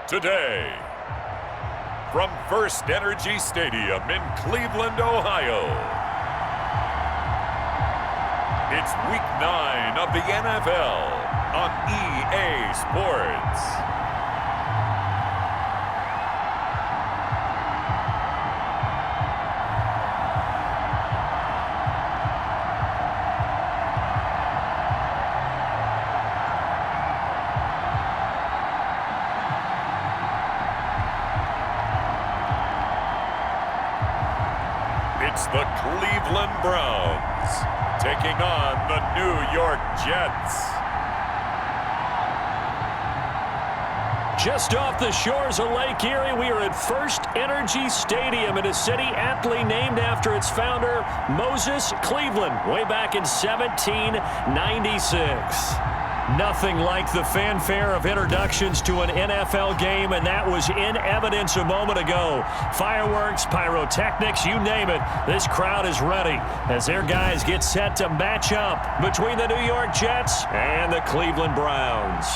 Today, from First Energy Stadium in Cleveland, Ohio, it's Week 9 of the NFL on EA Sports. It's the Cleveland Browns taking on the New York Jets. Just off the shores of Lake Erie, we are at First Energy Stadium in a city aptly named after its founder, Moses Cleveland, way back in 1796. Nothing like the fanfare of introductions to an NFL game, and that was in evidence a moment ago. Fireworks, pyrotechnics, you name it. This crowd is ready as their guys get set to match up between the New York Jets and the Cleveland Browns.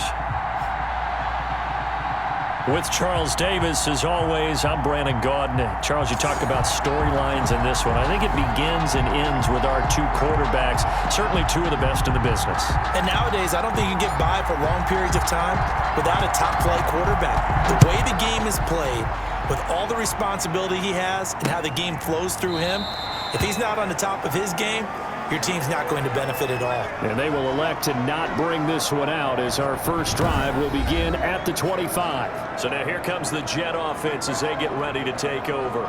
With Charles Davis, as always, I'm Brandon Gaudin. Charles, you talk about storylines in this one. I think it begins and ends with our two quarterbacks, certainly two of the best in the business. And nowadays, I don't think you can get by for long periods of time without a top-flight quarterback. The way the game is played, with all the responsibility he has and how the game flows through him, if he's not on the top of his game, your team's not going to benefit at all. And they will elect to not bring this one out as our first drive will begin at the 25. So now here comes the Jet offense as they get ready to take over.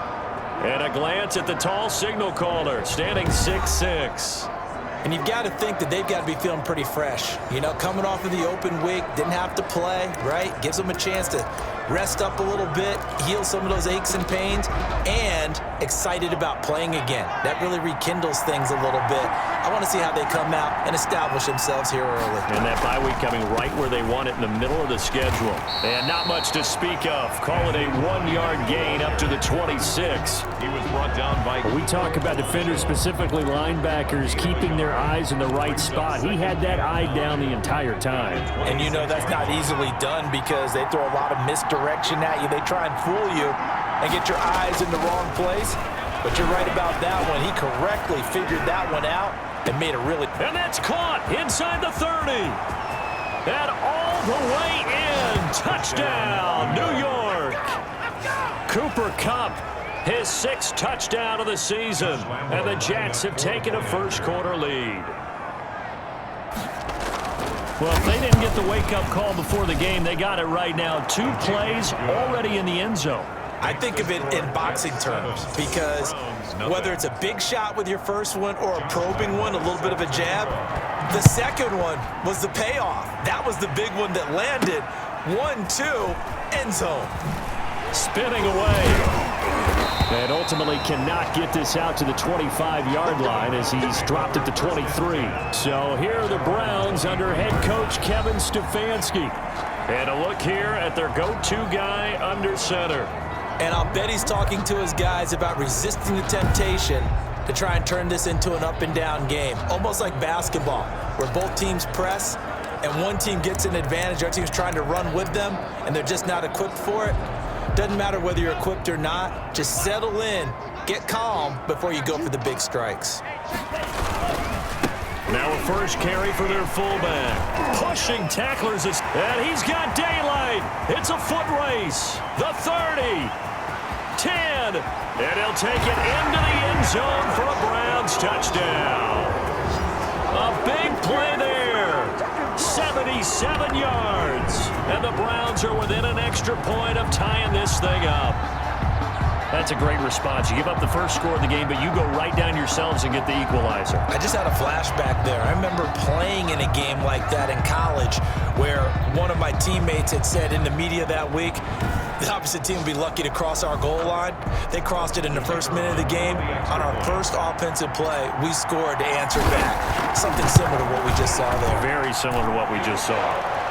And a glance at the tall signal caller, standing 6'6". And you've got to think that they've got to be feeling pretty fresh. You know, coming off of the open week, didn't have to play, right? Gives them a chance to rest up a little bit, heal some of those aches and pains, and excited about playing again. That really rekindles things a little bit. I want to see how they come out and establish themselves here early. And that bye week coming right where they want it in the middle of the schedule. And not much to speak of. Call it a 1-yard gain up to the 26. He was brought down by... We talk about defenders, specifically linebackers, keeping their eyes in the right spot. He had that eye down the entire time. And you know that's not easily done because they throw a lot of misdirection at you. They try and fool you and get your eyes in the wrong place. But you're right about that one. He correctly figured that one out and made a really... And that's caught inside the 30. And all the way in. Touchdown, New York. Cooper Kupp, his 6th touchdown of the season. And the Jets have taken a first-quarter lead. Well, if they didn't get the wake-up call before the game, they got it right now. 2 plays already in the end zone. I think of it in boxing terms because whether it's a big shot with your first one or a probing one, a little bit of a jab, the second one was the payoff. That was the big one that landed. 1-2, end zone. Spinning away. And ultimately cannot get this out to the 25-yard line as he's dropped at the 23. So here are the Browns under head coach Kevin Stefanski. And a look here at their go-to guy under center. And I'll bet he's talking to his guys about resisting the temptation to try and turn this into an up-and-down game. Almost like basketball, where both teams press, and one team gets an advantage, the other team's trying to run with them, and they're just not equipped for it. Doesn't matter whether you're equipped or not. Just settle in, get calm before you go for the big strikes. Now a first carry for their fullback. Pushing tacklers, and he's got daylight. It's a foot race. The 30. 10, and he'll take it into the end zone for a Browns touchdown. A big play there, 77 yards, and the Browns are within an extra point of tying this thing up. That's a great response. You give up the first score of the game, but you go right down yourselves and get the equalizer. I just had a flashback there. I remember playing in a game like that in college where one of my teammates had said in the media that week, the opposite team would be lucky to cross our goal line. They crossed it in the first minute of the game. On our first offensive play, we scored to answer back. Something similar to what we just saw there. Very similar to what we just saw.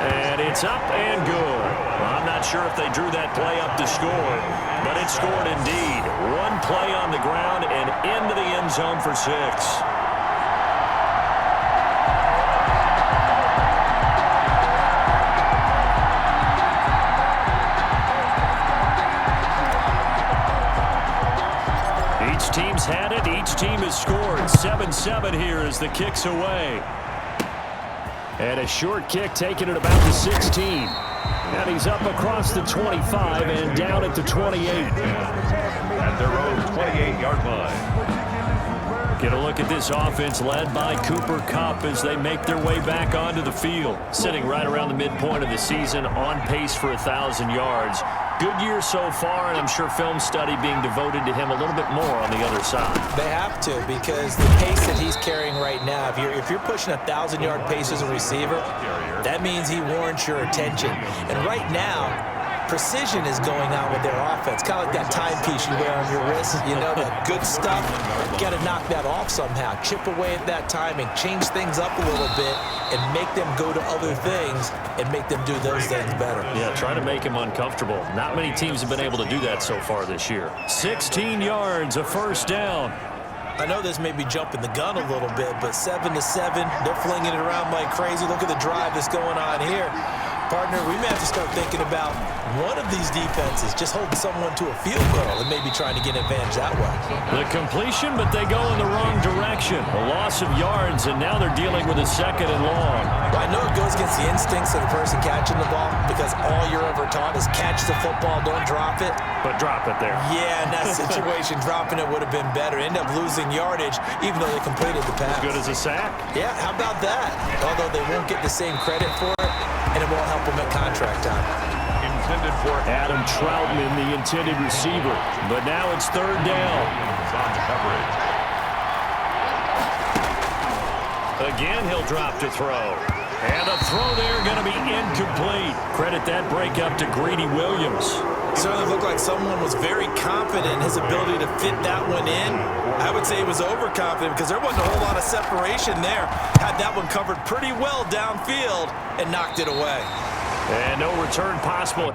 And it's up and good. Well, I'm not sure if they drew that play up to score, but it scored indeed. One play on the ground and into the end zone for 6. Each team's had it. Each team has scored. 7-7 here as the kick's away. And a short kick taken at about the 16. And he's up across the 25 and down at the 28. At their own 28-yard line. Get a look at this offense led by Cooper Kupp as they make their way back onto the field. Sitting right around the midpoint of the season, on pace for 1,000 yards. Good year so far, and I'm sure film study being devoted to him a little bit more on the other side. They have to, because the pace that he's carrying right now, if you're pushing 1,000-yard pace as a receiver, that means he warrants your attention. And right now, precision is going on with their offense. Kind of like that timepiece you wear on your wrist. You know, that good stuff. You got to knock that off somehow. Chip away at that timing. Change things up a little bit and make them go to other things and make them do those things better. Yeah, try to make him uncomfortable. Not many teams have been able to do that so far this year. 16 yards, a first down. I know this may be jumping the gun a little bit, but 7-7, they're flinging it around like crazy. Look at the drive that's going on here. Partner, we may have to start thinking about one of these defenses just holding someone to a field goal and maybe trying to get an advantage that way. The completion, but they go in the wrong direction. A loss of yards, and now they're dealing with a 2nd and long. Well, I know it goes against the instincts of the person catching the ball because all you're ever taught is catch the football, don't drop it. But drop it there. Yeah, in that situation, dropping it would have been better. End up losing yardage, even though they completed the pass. As good as a sack? Yeah, how about that? Although they won't get the same credit for it, and it won't help them at contract time. Intended for Adam Troutman, the intended receiver. But now it's 3rd down. on coverage. Again, he'll drop to throw. And the throw there going to be incomplete. Credit that break up to Greedy Williams. Certainly looked like someone was very confident in his ability to fit that one in. I would say he was overconfident because there wasn't a whole lot of separation there. Had that one covered pretty well downfield and knocked it away. And no return possible.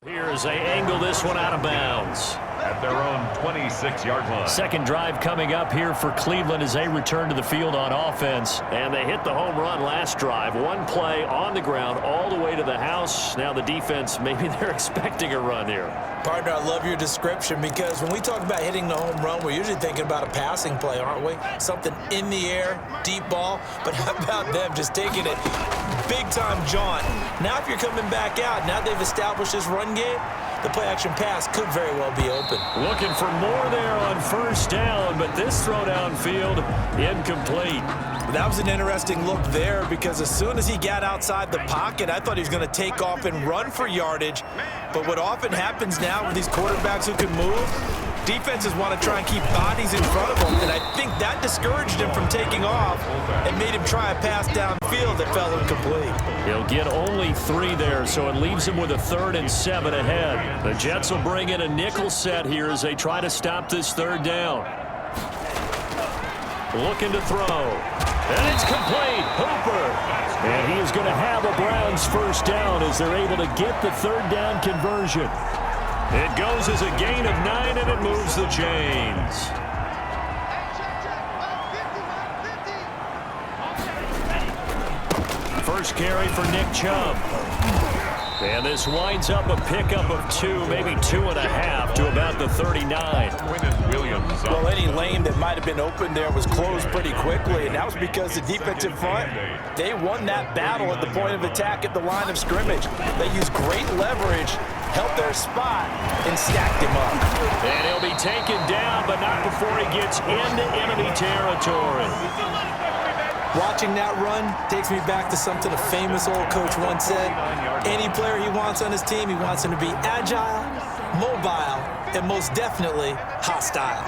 Here as they angle this one out of bounds. At their own 26-yard line. Second drive coming up here for Cleveland as they return to the field on offense. And they hit the home run last drive. One play on the ground all the way to the house. Now the defense, maybe they're expecting a run here. Partner, I love your description because when we talk about hitting the home run, we're usually thinking about a passing play, aren't we? Something in the air, deep ball. But how about them just taking it big-time jaunt? Now if you're coming back out, now they've established this run game, the play-action pass could very well be open. Looking for more there on first down, but this throw downfield, incomplete. That was an interesting look there because as soon as he got outside the pocket, I thought he was going to take off and run for yardage. But what often happens now with these quarterbacks who can move, defenses want to try and keep bodies in front of them, and I think that discouraged him from taking off and made him try a pass downfield that fell incomplete. He'll get only 3 there, so it leaves him with a 3rd and 7 ahead. The Jets will bring in a nickel set here as they try to stop this 3rd down. Looking to throw. And it's complete. Hooper. And he is going to have a Browns first down as they're able to get the 3rd down conversion. It goes as a gain of 9, and it moves the chains. First carry for Nick Chubb. And this winds up a pickup of 2, maybe 2.5 to about the 39. Williams. Well, any lane that might have been open there was closed pretty quickly, and that was because the defensive front, they won that battle at the point of attack at the line of scrimmage. They used great leverage, held their spot, and stacked him up. And he'll be taken down, but not before he gets into enemy territory. Watching that run takes me back to something a famous old coach once said. Any player he wants on his team, he wants him to be agile, mobile, and most definitely hostile.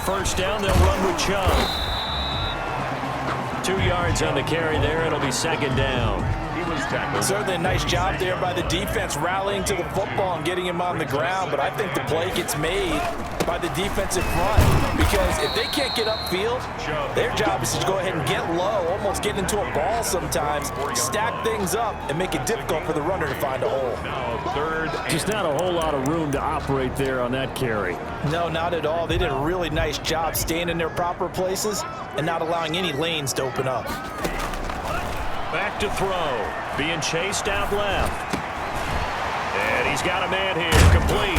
first down. They'll run with Chubb. 2 yards on the carry there. It'll be second down. He was tackled. Certainly a nice job there by the defense rallying to the football and getting him on the ground, but I think the play gets made by the defensive front because if they can't get upfield, their job is to go ahead and get low, almost get into a ball sometimes, stack things up, and make it difficult for the runner to find a hole. Now third. Just not a whole lot of room to operate there on that carry. No, not at all. They did a really nice job staying in their proper places and not allowing any lanes to open up. Back to throw. Being chased out left. And he's got a man here. Complete.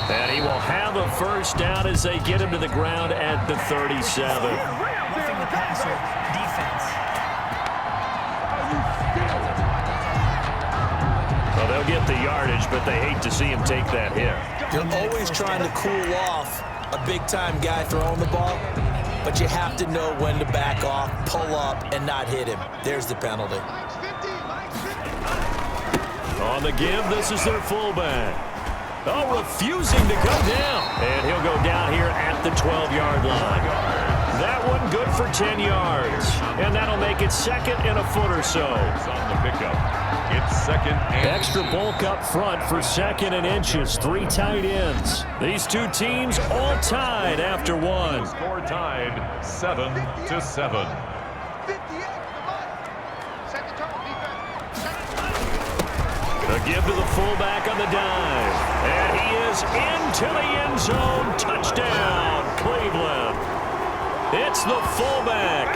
And he will have a first down as they get him to the ground at the 37. Roughing the passer, defense. Well, they'll get the yardage, but they hate to see him take that hit. You're always trying to cool off a big-time guy throwing the ball, but you have to know when to back off, pull up, and not hit him. There's the penalty. On the give, this is their fullback. Oh, refusing to come down. And he'll go down here at the 12-yard line. That one good for 10 yards. And that'll make it second and a foot or so. On the pickup. It's second and Extra bulk up front for second and inches. 3 tight ends. These two teams all tied after one. score tied 7-7. The give to the fullback on the dive. And he is into the end zone. Touchdown, Cleveland. It's the fullback.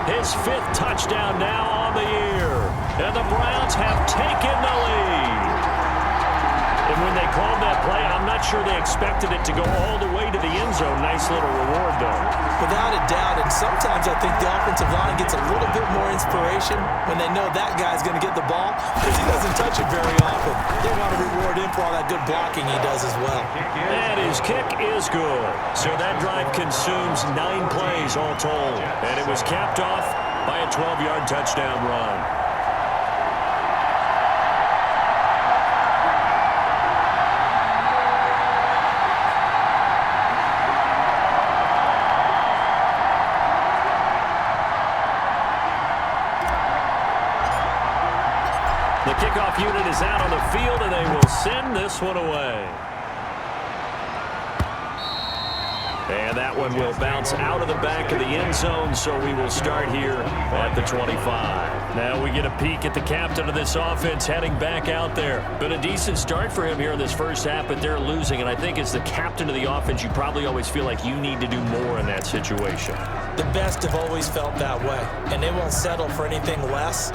His 5th touchdown now on the year. And the Browns have taken the lead. And when they called that play, I'm not sure they expected it to go all the way to the end zone. Nice little reward, though. Without a doubt, and sometimes I think the offensive line gets a little bit more inspiration when they know that guy's going to get the ball because he doesn't touch it very often. They want to reward him for all that good blocking he does as well. And his kick is good. So that drive consumes 9 plays all told. And it was capped off by a 12-yard touchdown run. The kickoff unit is out on the field, and they will send this one away. And that one will bounce out of the back of the end zone, so we will start here at the 25. Now we get a peek at the captain of this offense heading back out there. Been a decent start for him here in this first half, but they're losing. And I think as the captain of the offense, you probably always feel like you need to do more in that situation. The best have always felt that way, and they won't settle for anything less.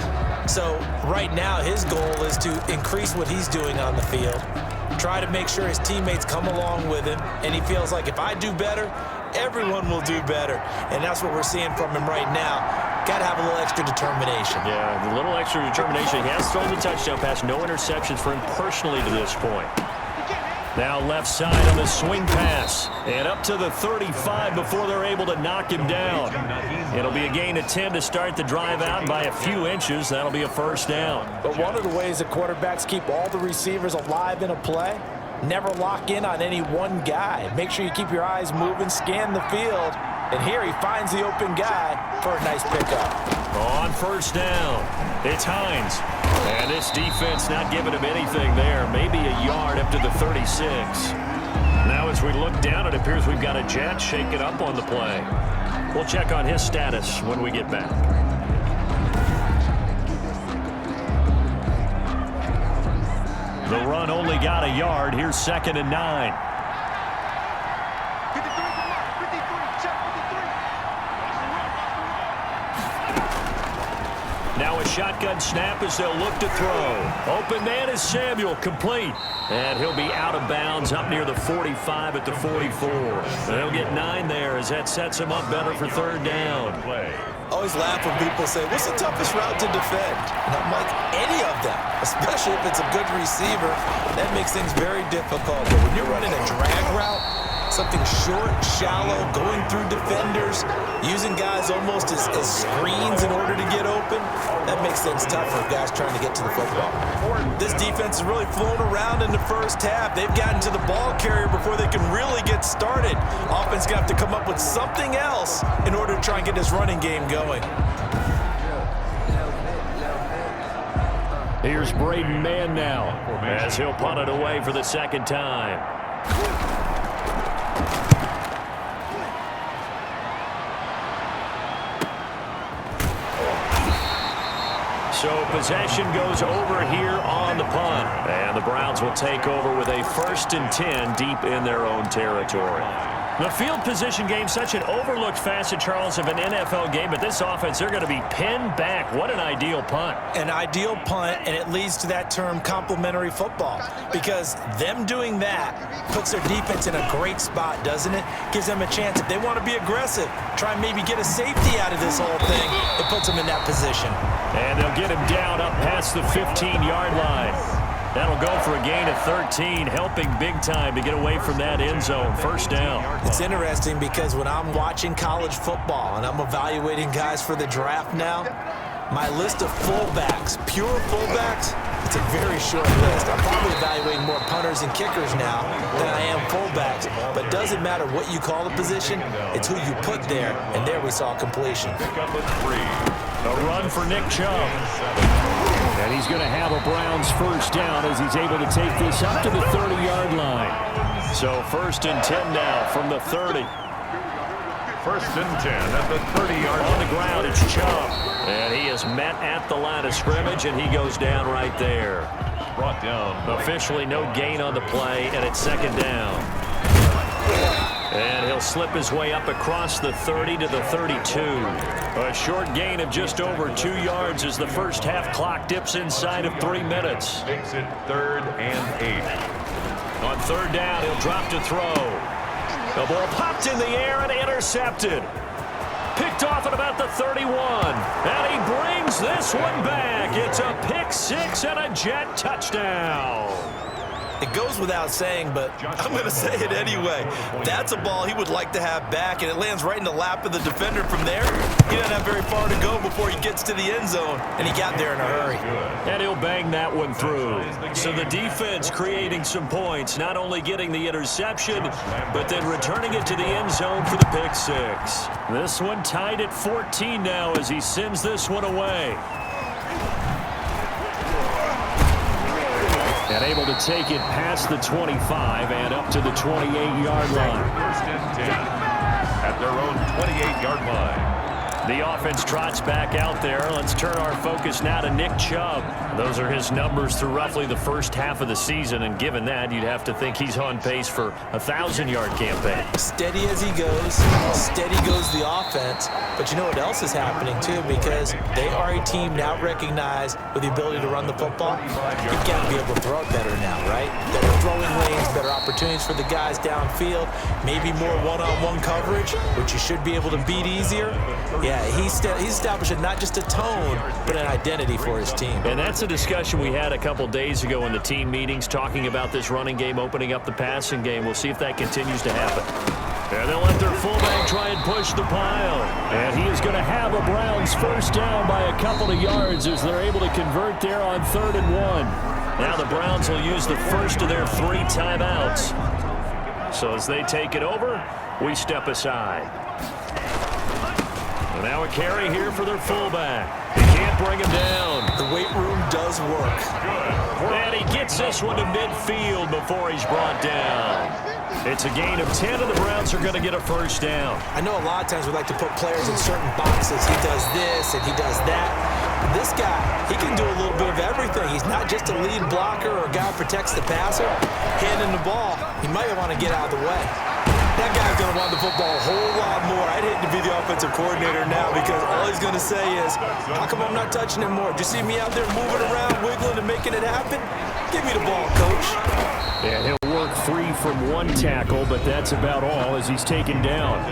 So right now his goal is to increase what he's doing on the field, try to make sure his teammates come along with him, and he feels like if I do better, everyone will do better. And that's what we're seeing from him right now. Got to have a little extra determination. Yeah, a little extra determination. He has thrown the touchdown pass, no interceptions for him personally to this point. Now left side on the swing pass. And up to the 35 before they're able to knock him down. It'll be a gain of 10 to start the drive out by a few inches. That'll be a first down. But one of the ways that quarterbacks keep all the receivers alive in a play, never lock in on any one guy. Make sure you keep your eyes moving, scan the field. And here he finds the open guy for a nice pickup. On first down, it's Hines. And this defense not giving him anything there. Maybe a yard up to the 36. Now as we look down, it appears we've got a Jet shaking up on the play. We'll check on his status when we get back. The run only got a yard. Here's 2nd and 9. Now a shotgun snap as they'll look to throw. Open man is Samuel, complete. And he'll be out of bounds up near the 45 at the 44. They'll get 9 there as that sets him up better for 3rd down. Always laugh when people say, what's the toughest route to defend? And I'm like, any of them, especially if it's a good receiver. That makes things very difficult. But when you're running a drag route, Something short, shallow, going through defenders, using guys almost as screens in order to get open. That makes things tough for guys trying to get to the football. This defense has really flown around in the first half. They've gotten to the ball carrier before they can really get started. Offense going to have to come up with something else in order to try and get this running game going. Here's Braden Mann now as he'll punt it away for the second time. So possession goes over here on the punt. And the Browns will take over with a 1st and 10 deep in their own territory. The field position game, such an overlooked facet, Charles, of an NFL game, but this offense, they're going to be pinned back. What an ideal punt. An ideal punt, and it leads to that term complementary football, because them doing that puts their defense in a great spot, doesn't it? Gives them a chance. If they want to be aggressive, try and maybe get a safety out of this whole thing, it puts them in that position. And they'll get him down up past the 15-yard line. That'll go for a gain of 13, helping big time to get away from that end zone. 1st down. It's interesting because when I'm watching college football and I'm evaluating guys for the draft now, my list of fullbacks, pure fullbacks, it's a very short list. I'm probably evaluating more punters and kickers now than I am fullbacks. But it doesn't matter what you call the position, it's who you put there. And there we saw completion. A run for Nick Chubb. And he's going to have a Browns 1st down as he's able to take this up to the 30-yard line. So 1st and 10 now from the 30. 1st and 10 at the 30-yard line. On the ground, it's Chubb. And he is met at the line of scrimmage, and he goes down right there. Brought down. Officially no gain on the play, and it's 2nd down. And he'll slip his way up across the 30 to the 32. A short gain of just over 2 yards as the first half clock dips inside of 3 minutes. Makes it 3rd and 8. On 3rd down, he'll drop to throw. The ball popped in the air and intercepted. Picked off at about the 31. And he brings this one back. It's a pick 6 and a Jet touchdown. It goes without saying, but I'm going to say it anyway. That's a ball he would like to have back, and it lands right in the lap of the defender from there. He doesn't have very far to go before he gets to the end zone, and he got there in a hurry. And he'll bang that one through. So the defense creating some points, not only getting the interception, but then returning it to the end zone for the pick 6. This one tied at 14 now as he sends this one away. And able to take it past the 25 and up to the 28-yard line. 1st and 10 at their own 28-yard line. The offense trots back out there. Let's turn our focus now to Nick Chubb. Those are his numbers through roughly the first half of the season, and given that, you'd have to think he's on pace for a 1,000-yard campaign. Steady as he goes, steady goes the offense. But you know what else is happening, too, because they are a team now recognized with the ability to run the football. You've got to be able to throw it better now, right? Better throwing lanes, better opportunities for the guys downfield, maybe more one-on-one coverage, which you should be able to beat easier. Yeah, he's establishing not just a tone, but an identity for his team. And that's a discussion we had a couple days ago in the team meetings, talking about this running game, opening up the passing game. We'll see if that continues to happen. And they'll let their fullback try and push the pile. And he is going to have a Browns 1st down by a couple of yards as they're able to convert there on 3rd and 1. Now the Browns will use the first of their 3 timeouts. So as they take it over, we step aside. And now a carry here for their fullback. They can't bring him down. The weight room does work. And he gets this one to midfield before he's brought down. It's a gain of 10, and the Browns are going to get a 1st down. I know a lot of times we like to put players in certain boxes. He does this and he does that. This guy, he can do a little bit of everything. He's not just a lead blocker or a guy who protects the passer. Handing the ball, he might want to get out of the way. That guy's going to want the football a whole lot more. I'd hate to be the offensive coordinator now, because all he's going to say is, how come I'm not touching him more? Do you see me out there moving around, wiggling, and making it happen? Give me the ball, coach. And he'll work free from 1 tackle, but that's about all as he's taken down.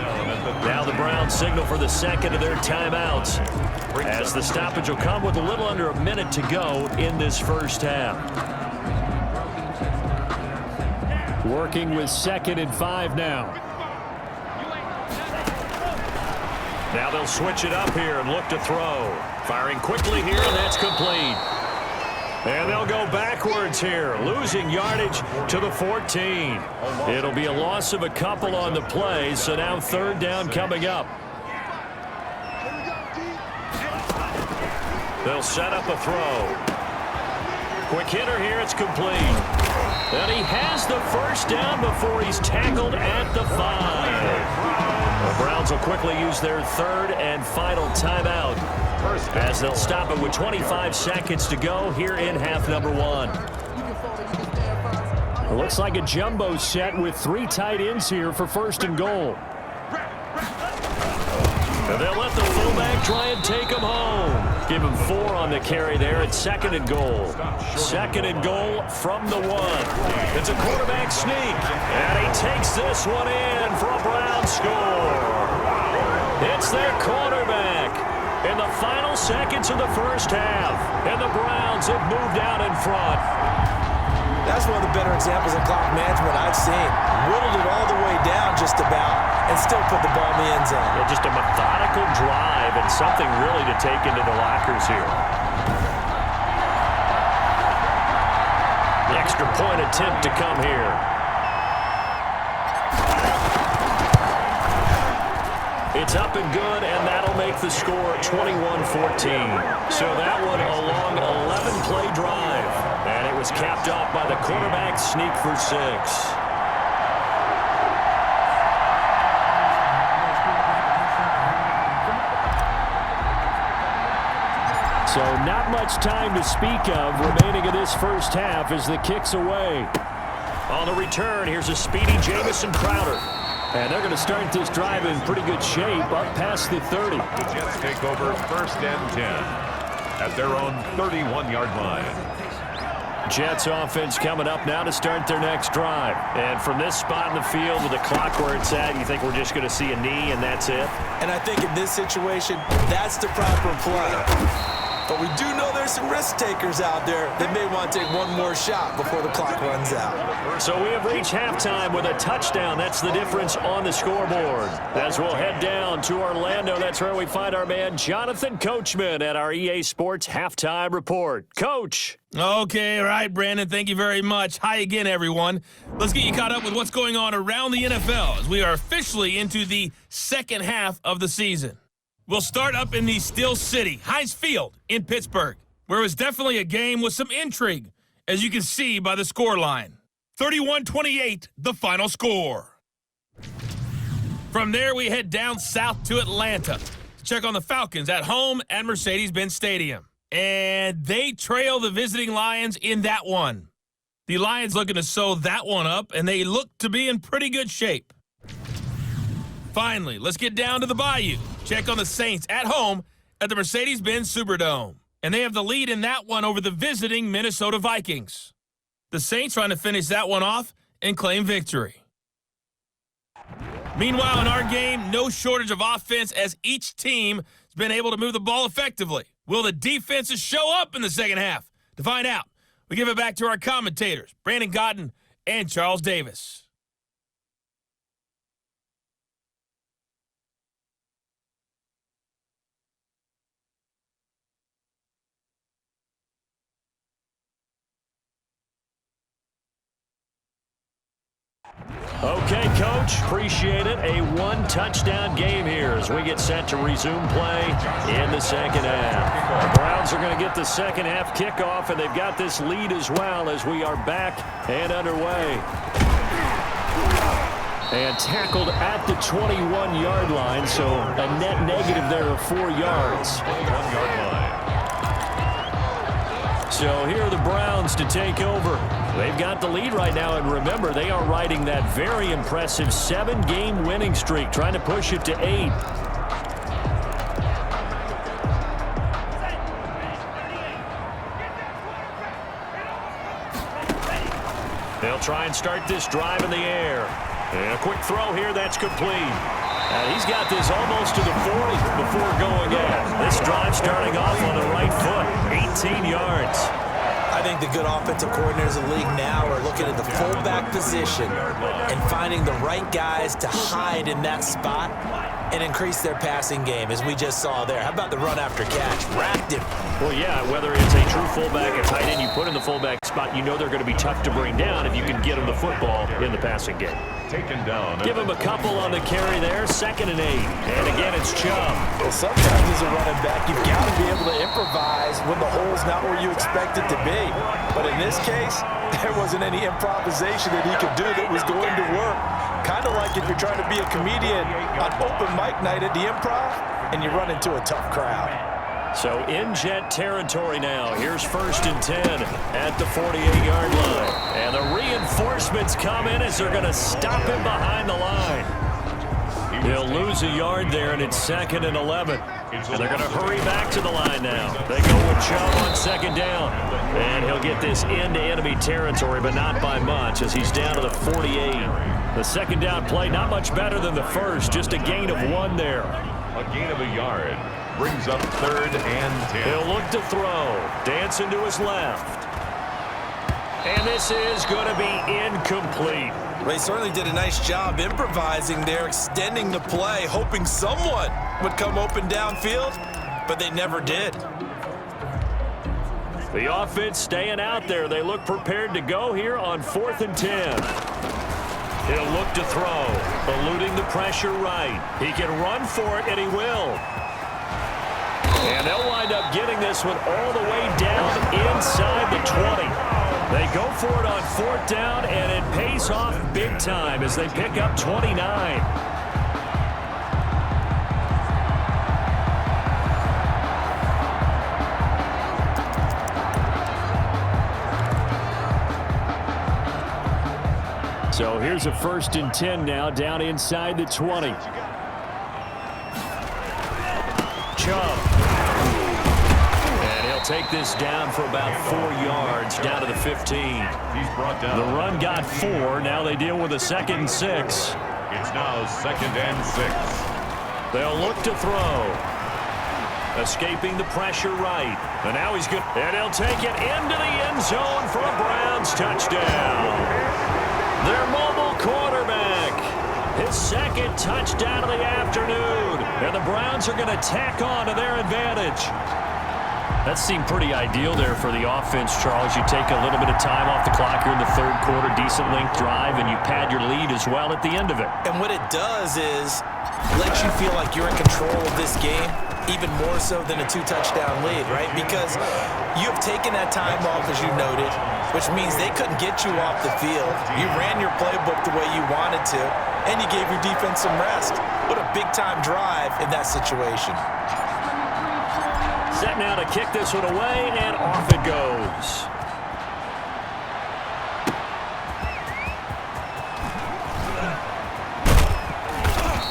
Now the Browns signal for the 2nd of their timeouts, as the stoppage will come with a little under a minute to go in this first half. Working with 2nd and 5 now. Now they'll switch it up here and look to throw. Firing quickly here, and that's complete. And they'll go backwards here, losing yardage to the 14. It'll be a loss of a couple on the play, so now 3rd down coming up. They'll set up a throw. Quick hitter here, it's complete. And he has the 1st down before he's tackled at the 5. The Browns will quickly use their 3rd and final timeout, as they'll stop it with 25 seconds to go here in half number 1. It looks like a jumbo set with 3 tight ends here for 1st and goal. And they'll let the fullback try and take him home. Give him 4 on the carry there at 2nd and goal. 2nd and goal from the 1. It's a quarterback sneak. And he takes this one in for a Browns score. It's their quarterback in the final seconds of the 1st half. And the Browns have moved out in front. That's one of the better examples of clock management I've seen. Whittled it all the way down just about and still put the ball in the end zone. Yeah, just a methodical drive and something really to take into the lockers here. The extra point attempt to come here. It's up and good, and that'll make the score 21-14. So that one a long 11-play drive. And it was capped off by the quarterback sneak for 6. So not much time to speak of remaining in this 1st half as the kick's away. On the return, here's a speedy Jamison Crowder. And they're going to start this drive in pretty good shape up past the 30. The Jets take over 1st and 10 at their own 31-yard line. Jets offense coming up now to start their next drive. And from this spot in the field with the clock where it's at, you think we're just going to see a knee and that's it? And I think in this situation, that's the proper play. But we do know there's some risk takers out there that may want to take one more shot before the clock runs out. So we have reached halftime with a touchdown. That's the difference on the scoreboard. As we'll head down to Orlando, that's where we find our man Jonathan Coachman at our EA Sports Halftime Report. Coach. Okay, all right, Brandon, thank you very much. Hi again, everyone. Let's get you caught up with what's going on around the NFL as we are officially into the 2nd half of the season. We'll start up in the Steel City, Heinz Field in Pittsburgh, where it was definitely a game with some intrigue, as you can see by the score line. 31-28, the final score. From there, we head down south to Atlanta to check on the Falcons at home at Mercedes-Benz Stadium. And they trail the visiting Lions in that one. The Lions looking to sew that one up, and they look to be in pretty good shape. Finally, let's get down to the Bayou. Check on the Saints at home at the Mercedes-Benz Superdome. And they have the lead in that one over the visiting Minnesota Vikings. The Saints trying to finish that one off and claim victory. Meanwhile, in our game, no shortage of offense as each team has been able to move the ball effectively. Will the defenses show up in the 2nd half? To find out, we give it back to our commentators, Brandon Gaudin and Charles Davis. Okay, Coach, appreciate it. A 1-touchdown game here as we get set to resume play in the 2nd half. The Browns are going to get the 2nd half kickoff, and they've got this lead as well as we are back and underway. And tackled at the 21-yard line, so a net negative there of 4 yards. 21-yard line. So here are the Browns to take over. They've got the lead right now, and remember, they are riding that very impressive 7-game winning streak, trying to push it to 8. They'll try and start this drive in the air. And a quick throw here, that's complete. He's got this almost to the 40 before going in. This drive starting off on the right foot, 18 yards. I I think the good offensive coordinators in the league now are looking at the fullback position and finding the right guys to hide in that spot and increase their passing game, as we just saw there. How about the run after catch? Racked him. Well, yeah, whether it's a true fullback, a tight end you put in the fullback spot, you know they're going to be tough to bring down if you can get them the football in the passing game. Taken down. Give him a couple on the carry there, 2nd and 8. And again, it's Chubb. Well, sometimes as a running back, you've got to be able to improvise when the hole's not where you expect it to be. But in this case, there wasn't any improvisation that he could do that was going to work. Kind of like if you're trying to be a comedian on open mic night at the Improv and you run into a tough crowd. So in Jet territory now. Here's 1st and 10 at the 48-yard line. And the reinforcements come in as they're going to stop him behind the line. He'll lose a yard there, and it's 2nd and 11. And they're going to hurry back to the line now. They go with Chubb on 2nd down. And he'll get this into enemy territory, but not by much, as he's down to the 48. The 2nd down play, not much better than the first, just a gain of 1 there. A gain of a yard. Brings up 3rd and 10. He'll look to throw. Dancing to his left. And this is going to be incomplete. Well, he certainly did a nice job improvising there, extending the play, hoping someone would come open downfield, but they never did. The offense staying out there. They look prepared to go here on 4th and 10. He'll look to throw, eluding the pressure right. He can run for it, and he will. And they'll wind up getting this one all the way down inside the 20. They go for it on 4th down, and it pays off big time as they pick up 29. So here's a 1st and 10 now, down inside the 20. Chubb. And he'll take this down for about 4 yards, down to the 15. He's brought down. The run got 4. Now they deal with a 2nd and 6. It's now 2nd and 6. They'll look to throw. Escaping the pressure right. And now he's good. And he'll take it into the end zone for a Browns touchdown. Their mobile quarterback. His 2nd touchdown of the afternoon. And the Browns are going to tack on to their advantage. That seemed pretty ideal there for the offense, Charles. You take a little bit of time off the clock here in the 3rd quarter, decent length drive, and you pad your lead as well at the end of it. And what it does is let you feel like you're in control of this game, even more so than a 2-touchdown lead, right? Because you have taken that time off, as you noted, which means they couldn't get you off the field. You ran your playbook the way you wanted to, and you gave your defense some rest. What a big-time drive in that situation. Set now to kick this one away, and off it goes.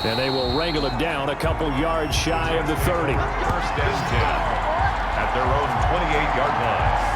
And they will wrangle him down a couple yards shy of the 30. 1st and 10 at their own 28-yard line.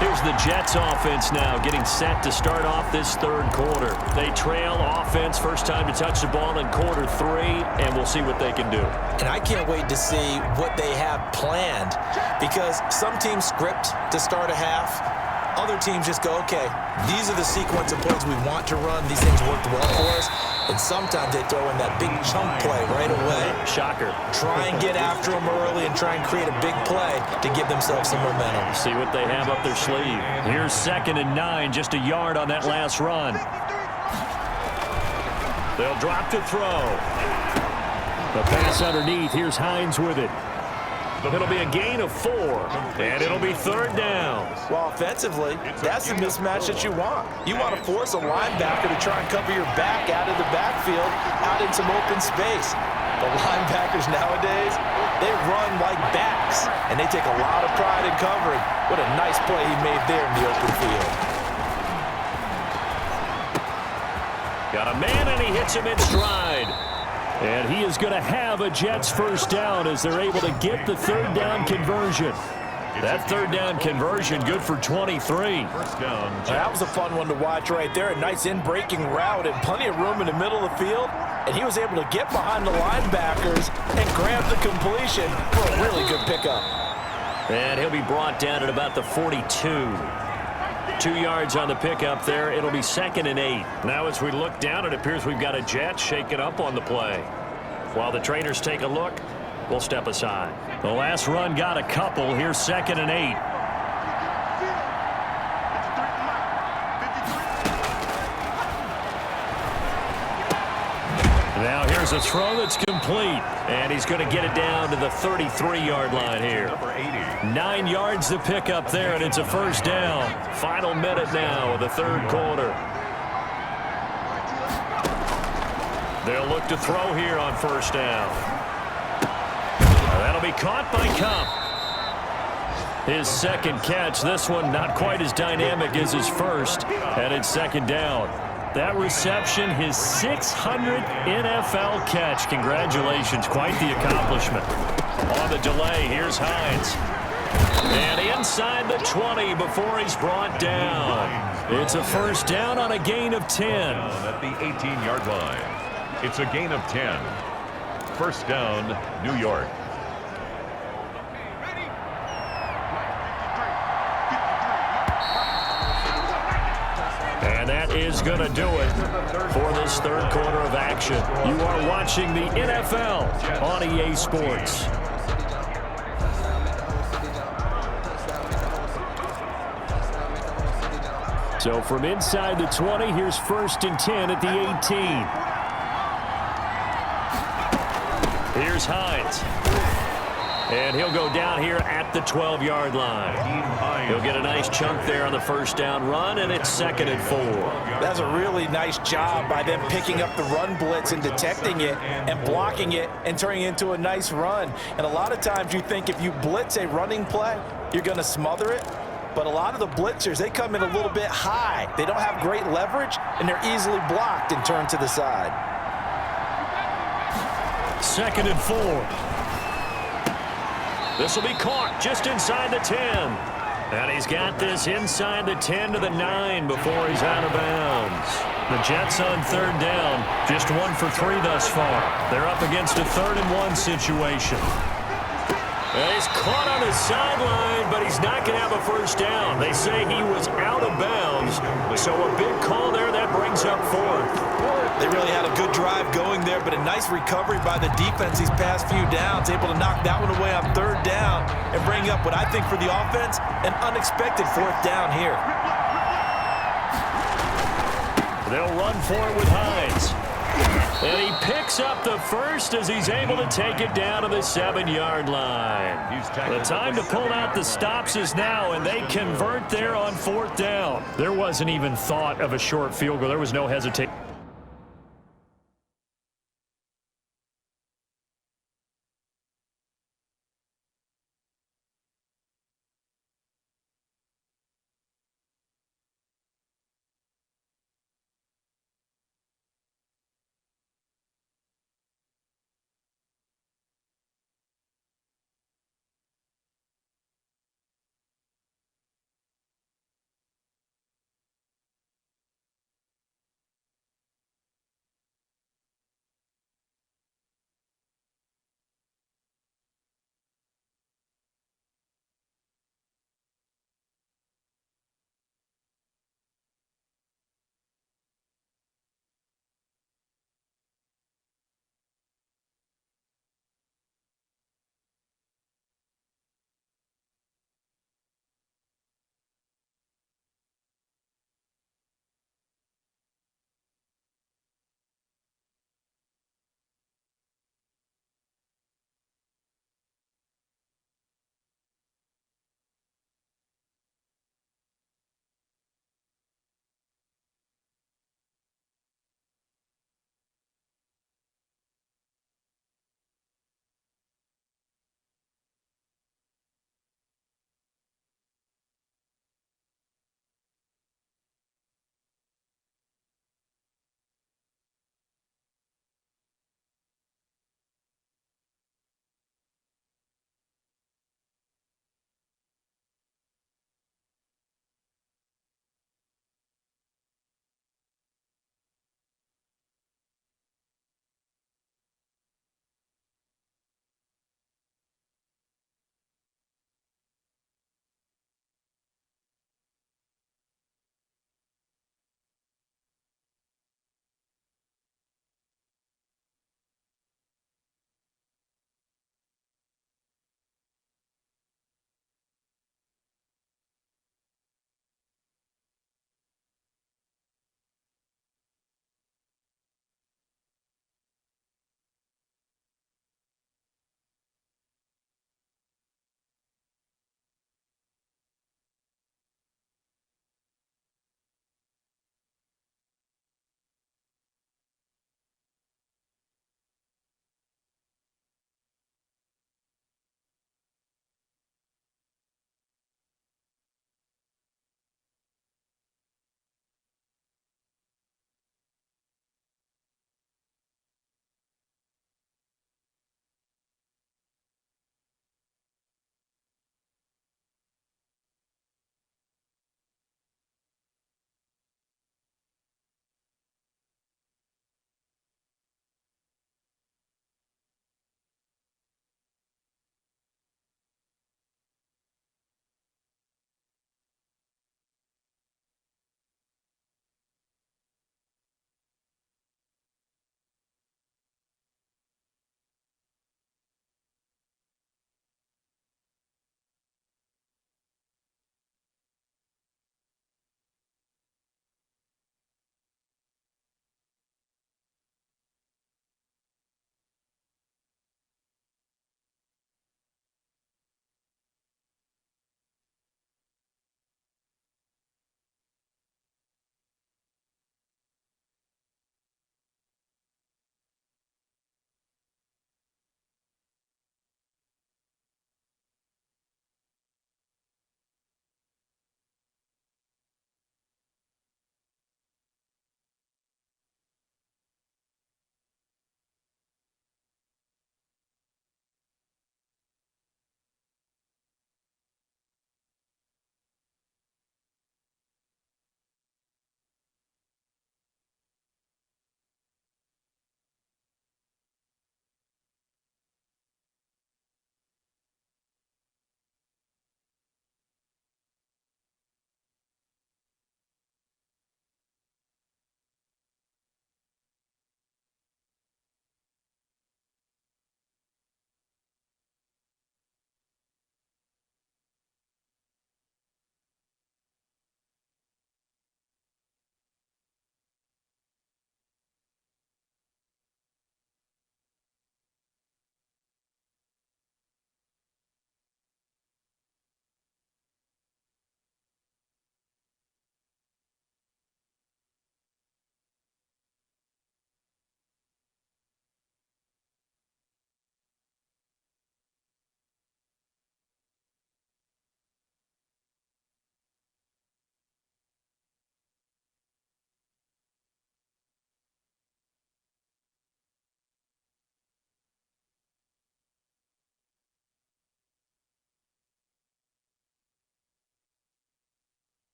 Here's the Jets offense now getting set to start off this 3rd quarter. They trail offense, first time to touch the ball in quarter 3, and we'll see what they can do. And I can't wait to see what they have planned, because some teams script to start a half. Other teams just go, okay, these are the sequence of plays we want to run. These things worked well for us. And sometimes they throw in that big chunk play right away. Shocker. Try and get after them early and try and create a big play to give themselves some momentum. See what they have up their sleeve. Here's 2nd and 9, just a yard on that last run. They'll drop to throw. The pass underneath. Here's Hines with it. It'll be a gain of 4, and it'll be 3rd down. Well, offensively, that's the mismatch that you want. You want to force a linebacker to try and cover your back out of the backfield, out in some open space. The linebackers nowadays, they run like backs, and they take a lot of pride in covering. What a nice play he made there in the open field. Got a man, and he hits him in stride. And he is going to have a Jets 1st down as they're able to get the 3rd down conversion. That 3rd down conversion good for 23. That was a fun one to watch right there. A nice in-breaking route and plenty of room in the middle of the field. And he was able to get behind the linebackers and grab the completion for a really good pickup. And he'll be brought down at about the 42. 2 yards on the pickup there. It'll be 2nd and 8. Now as we look down, it appears we've got a jet shaking up on the play. While the trainers take a look, we'll step aside. The last run got a couple. Here's 2nd and 8. Now here's a throw that's complete. And he's going to get it down to the 33-yard line here. Number 80. 9 yards to pick up there, and it's a first down. Final minute now of the third quarter. They'll look to throw here on first down. That'll be caught by Kupp. His second catch. This one not quite as dynamic as his first, and it's 2nd down. That reception, his 600th NFL catch. Congratulations, quite the accomplishment. On the delay, here's Hines. And inside the 20 before he's brought down. It's a first down on a gain of 10. At the 18-yard line. It's a gain of 10. First down, New York. And that is going to do it for this third quarter of action. You are watching the NFL on EA Sports. So from inside the 20, here's 1st and 10 at the 18. Here's Hines. And he'll go down here at the 12-yard line. He'll get a nice chunk there on the first down run, and it's 2nd and 4. That's a really nice job by them picking up the run blitz and detecting it and blocking it and turning it into a nice run. And a lot of times you think if you blitz a running play, you're going to smother it. But a lot of the blitzers, they come in a little bit high. They don't have great leverage, and they're easily blocked and turned to the side. 2nd and 4. This will be caught just inside the 10. And he's got this inside the 10 to the 9 before he's out of bounds. The Jets on 3rd down, just 1 for 3 thus far. They're up against a 3rd and 1 situation. And he's caught on his sideline, but he's not going to have a first down. They say he was out of bounds, so a big call there that brings up 4th. They really had a good drive going there, but a nice recovery by the defense these past few downs, able to knock that one away on 3rd down and bring up what I think for the offense, an unexpected 4th down here. They'll run for it with Hines. And he picks up the first as he's able to take it down to the 7-yard line. The time to pull out the stops is now, and they convert there on 4th down. There wasn't even thought of a short field goal. There was no hesitation.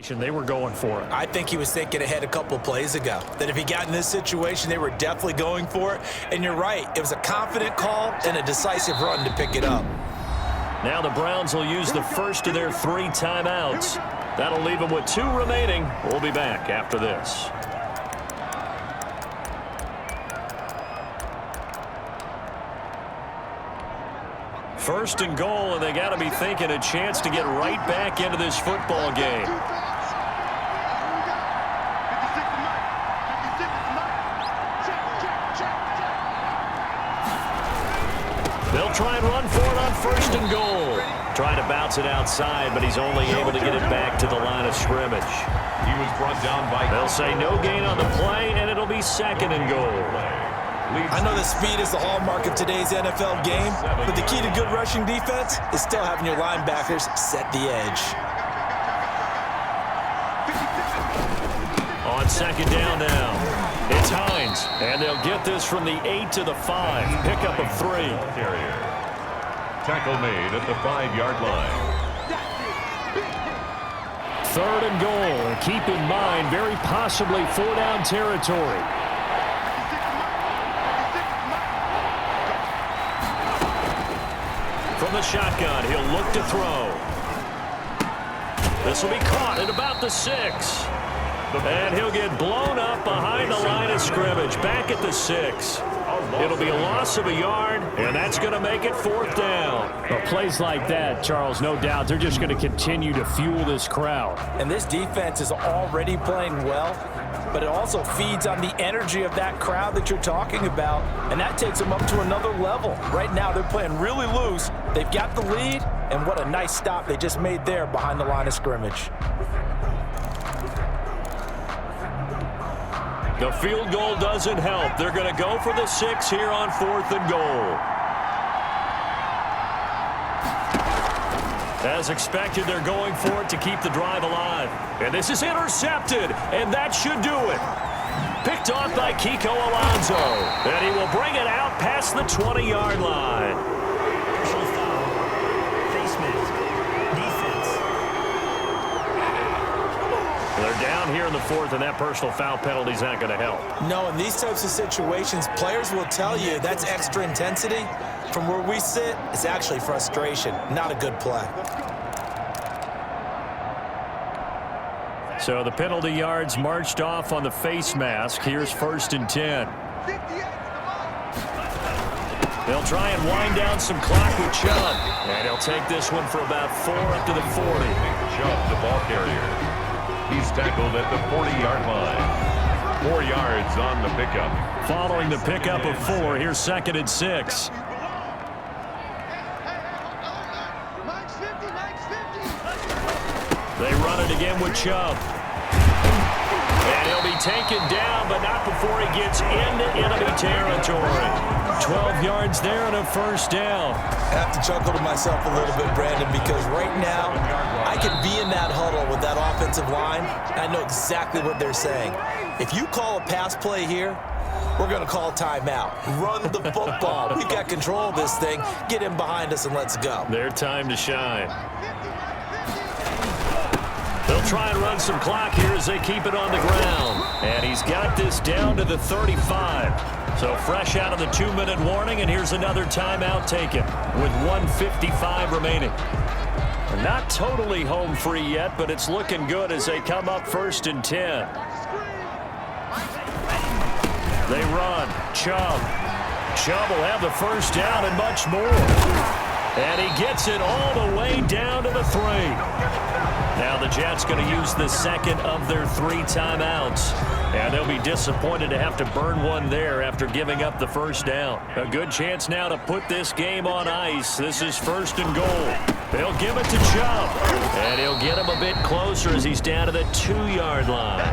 They were going for it. I think he was thinking ahead a couple plays ago, that if he got in this situation, they were definitely going for it. And you're right, it was a confident call and a decisive run to pick it up. Now the Browns will use the first of their 3 timeouts. That'll leave them with 2 remaining. We'll be back after this. First and goal, and they got to be thinking a chance to get right back into this football game. They'll try and run for it on first and goal. Trying to bounce it outside, but he's only able to get it back to the line of scrimmage. He was brought down by... They'll say no gain on the play, and it'll be second and goal. I know the speed is the hallmark of today's NFL game, but the key to good rushing defense is still having your linebackers set the edge. On second down now, it's Hines, and they'll get this from the 8 to the 5. Pickup of 3. Carrier. Tackle made at the 5-yard line. Third and goal. Keep in mind, very possibly 4-down territory. From the shotgun, he'll look to throw. This will be caught at about the 6. And he'll get blown up behind the line of scrimmage, back at the 6. It'll be a loss of a yard, and that's going to make it 4th down. Well, plays like that, Charles, no doubt, they're just going to continue to fuel this crowd. And this defense is already playing well, but it also feeds on the energy of that crowd that you're talking about, and that takes them up to another level. Right now, they're playing really loose. They've got the lead, and what a nice stop they just made there behind the line of scrimmage. The field goal doesn't help. They're going to go for the 6 here on 4th and goal. As expected, they're going for it to keep the drive alive. And this is intercepted, and that should do it. Picked off by Kiko Alonso. And he will bring it out past the 20-yard line. Personal foul. Face mask. Defense. They're down here in the 4th, and that personal foul penalty is not going to help. No, in these types of situations, players will tell you that's extra intensity. From where we sit, it's actually frustration, not a good play. So the penalty yards marched off on the face mask. Here's 1st and 10. They'll try and wind down some clock with Chubb. And he'll take this one for about 4 up to the 40. Chubb, the ball carrier. He's tackled at the 40-yard line. 4 yards on the pickup. Following the pickup of 4, here's 2nd and 6. They run it again with Chubb. And he'll be taken down, but not before he gets into enemy territory. 12 yards there and a 1st down. I have to chuckle to myself a little bit, Brandon, because right now I could be in that huddle with that offensive line, and I know exactly what they're saying. If you call a pass play here, we're going to call timeout. Run the football. We've got control of this thing. Get in behind us and let's go. Their time to shine. They'll try and run some clock here as they keep it on the ground. And he's got this down to the 35. So fresh out of the 2-minute warning, and here's another timeout taken with 1:55 remaining. Not totally home free yet, but it's looking good as they come up 1st and 10. They run. Chubb. Chubb will have the 1st down and much more. And he gets it all the way down to the 3. Now the Jets going to use the 2nd of their 3 timeouts. And they'll be disappointed to have to burn one there after giving up the 1st down. A good chance now to put this game on ice. This is 1st and goal. They'll give it to Chubb. And he'll get him a bit closer as he's down to the 2-yard line.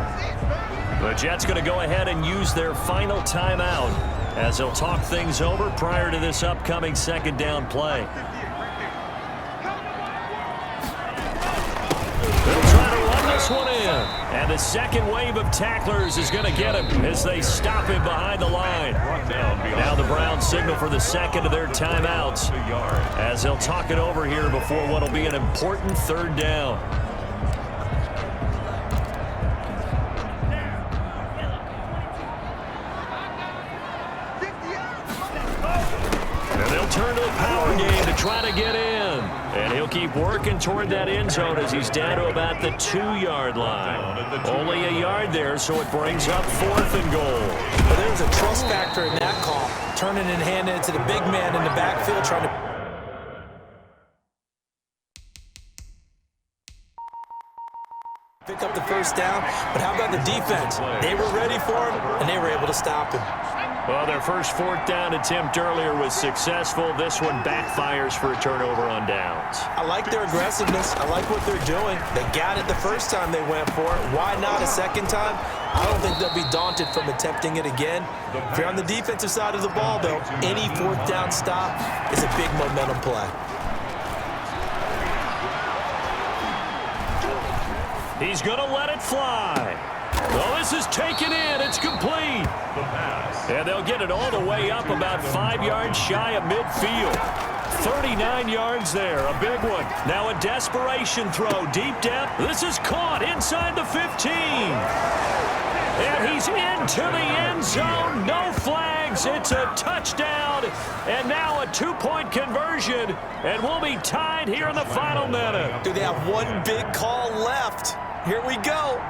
The Jets going to go ahead and use their final timeout as they'll talk things over prior to this upcoming 2nd down play. They'll try to run this one in. And the 2nd wave of tacklers is going to get him as they stop him behind the line. Now the Browns signal for the 2nd of their timeouts as they'll talk it over here before what will be an important 3rd down. power game to try to get in. And he'll keep working toward that end zone as he's down to about the 2-yard line. Only a yard there, so it brings up 4th and goal. But there's a trust factor in that call. Turning and handing it to the big man in the backfield, trying to pick up the first down. But how about the defense? They were ready for him, and they were able to stop him. Well, their first 4th down attempt earlier was successful. This one backfires for a turnover on downs. I like their aggressiveness. I like what they're doing. They got it the first time they went for it. Why not a second time? I don't think they'll be daunted from attempting it again. If you're on the defensive side of the ball, though, any 4th down stop is a big momentum play. He's going to let it fly. Well, this is taken in. It's complete. And they'll get it all the way up about 5 yards shy of midfield. 39 yards there, a big one. Now a desperation throw, deep depth. This is caught inside the 15. And he's into the end zone. No flags. It's a touchdown. And now a 2-point conversion. And we'll be tied here in the final minute. Do they have one big call left? Here we go.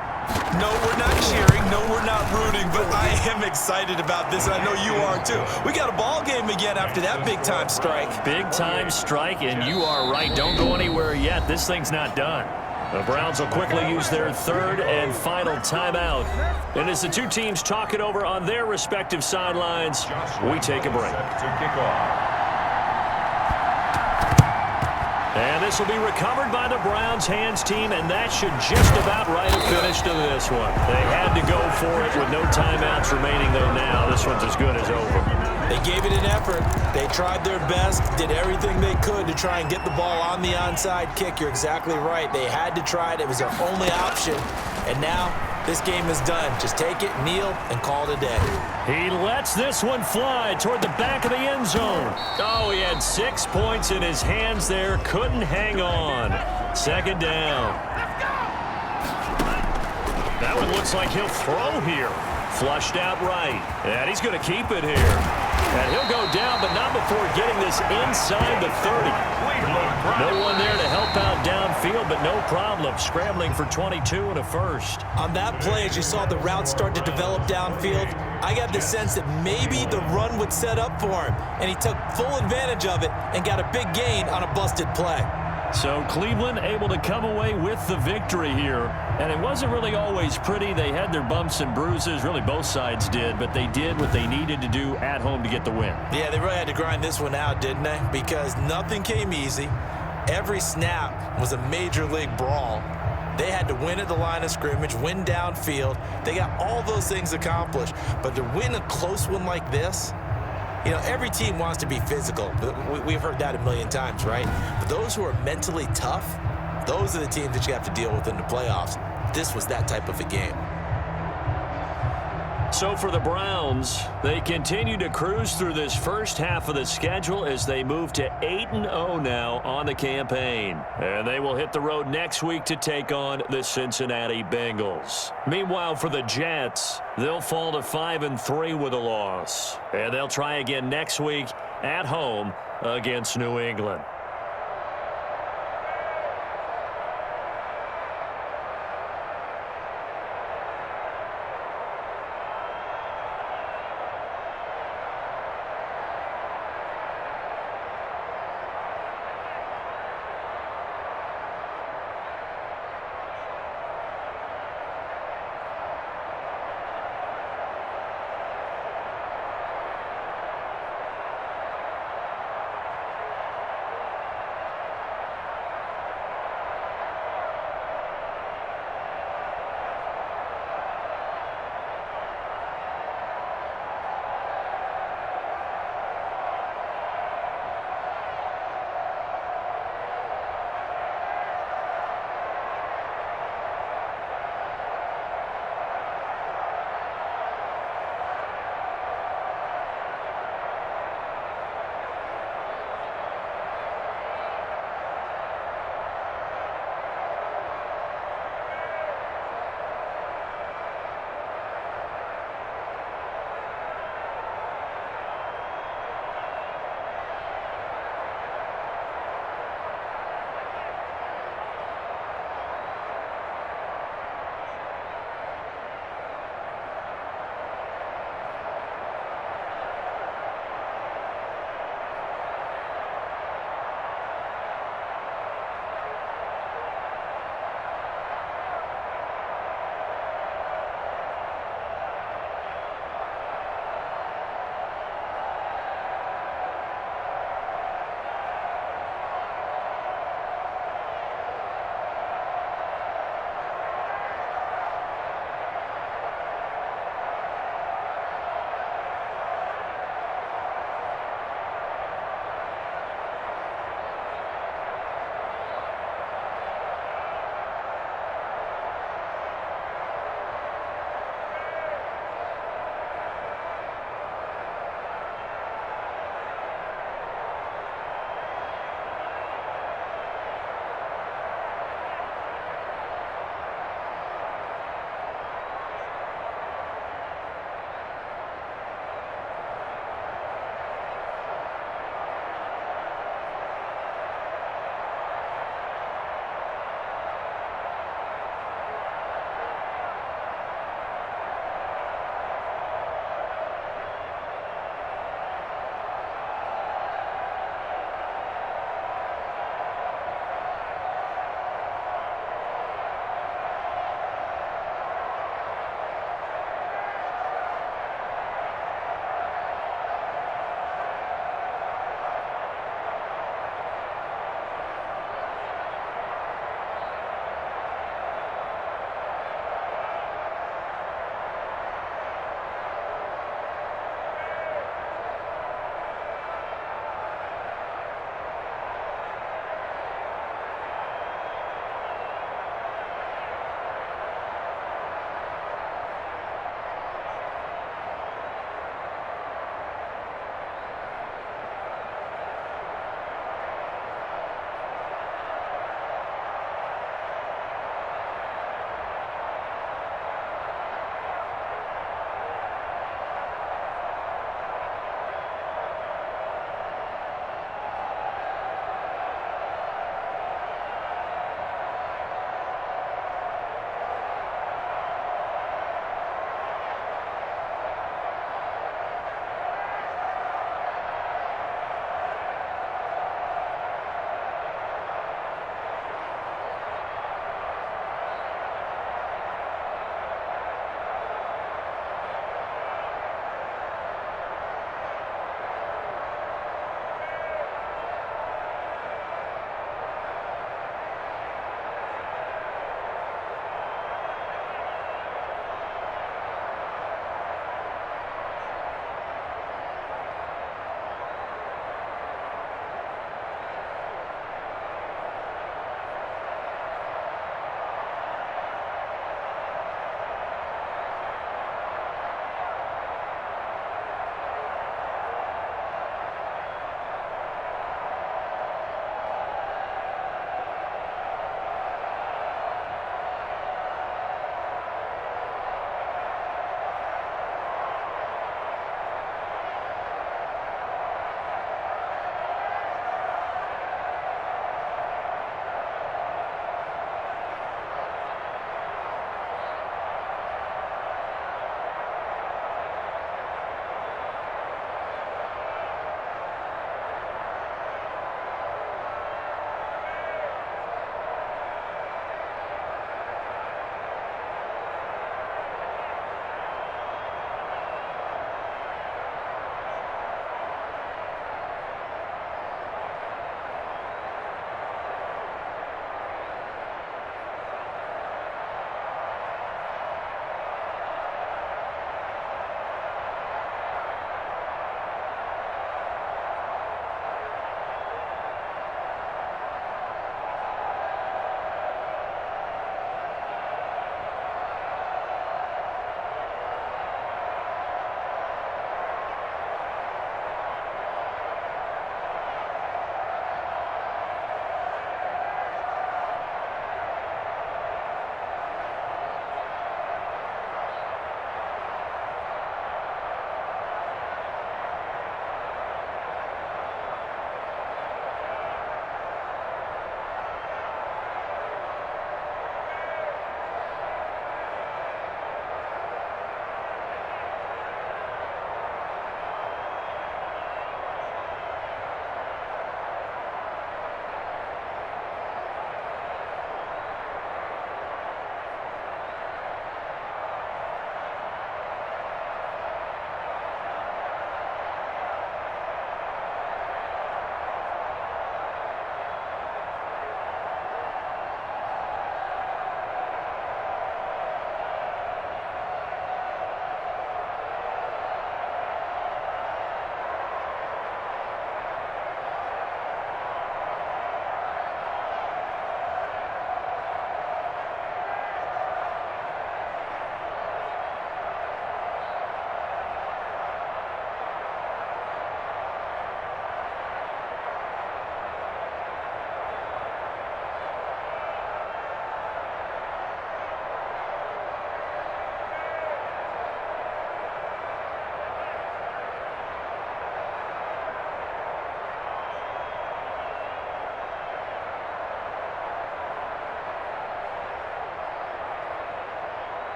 No, we're not cheering. No, we're not rooting. But I am excited about this, and I know you are too. We got a ball game again after that big-time strike. Big-time strike, and you are right. Don't go anywhere yet. This thing's not done. The Browns will quickly use their 3rd and final timeout. And as the two teams talk it over on their respective sidelines, we take a break. And this will be recovered by the Browns hands team, and that should just about write a finish to this one. They had to go for it with no timeouts remaining, though now this one's as good as over. They gave it an effort. They tried their best, did everything they could to try and get the ball on the onside kick. You're exactly right. They had to try it. It was their only option. And now this game is done. Just take it, kneel, and call it a day. He lets this one fly toward the back of the end zone. Oh, he had 6 points in his hands there. Couldn't hang on. 2nd down. That one looks like he'll throw here. Flushed out right. And he's going to keep it here. And he'll go down, but not before getting this inside the 30. No one there to help out downfield, but no problem. Scrambling for 22 and a first. On that play, as you saw the route start to develop downfield, I got the sense that maybe the run would set up for him. And he took full advantage of it and got a big gain on a busted play. So Cleveland able to come away with the victory here. And it wasn't really always pretty. They had their bumps and bruises. Really, both sides did. But they did what they needed to do at home to get the win. Yeah, they really had to grind this one out, didn't they? Because nothing came easy. Every snap was a major league brawl. They had to win at the line of scrimmage, win downfield. They got all those things accomplished. But to win a close one like this, you know, every team wants to be physical. We've heard that a million times, right? But those who are mentally tough, those are the teams that you have to deal with in the playoffs. This was that type of a game. So for the Browns, they continue to cruise through this first half of the schedule as they move to 8-0 now on the campaign. And they will hit the road next week to take on the Cincinnati Bengals. Meanwhile, for the Jets, they'll fall to 5-3 with a loss. And they'll try again next week at home against New England.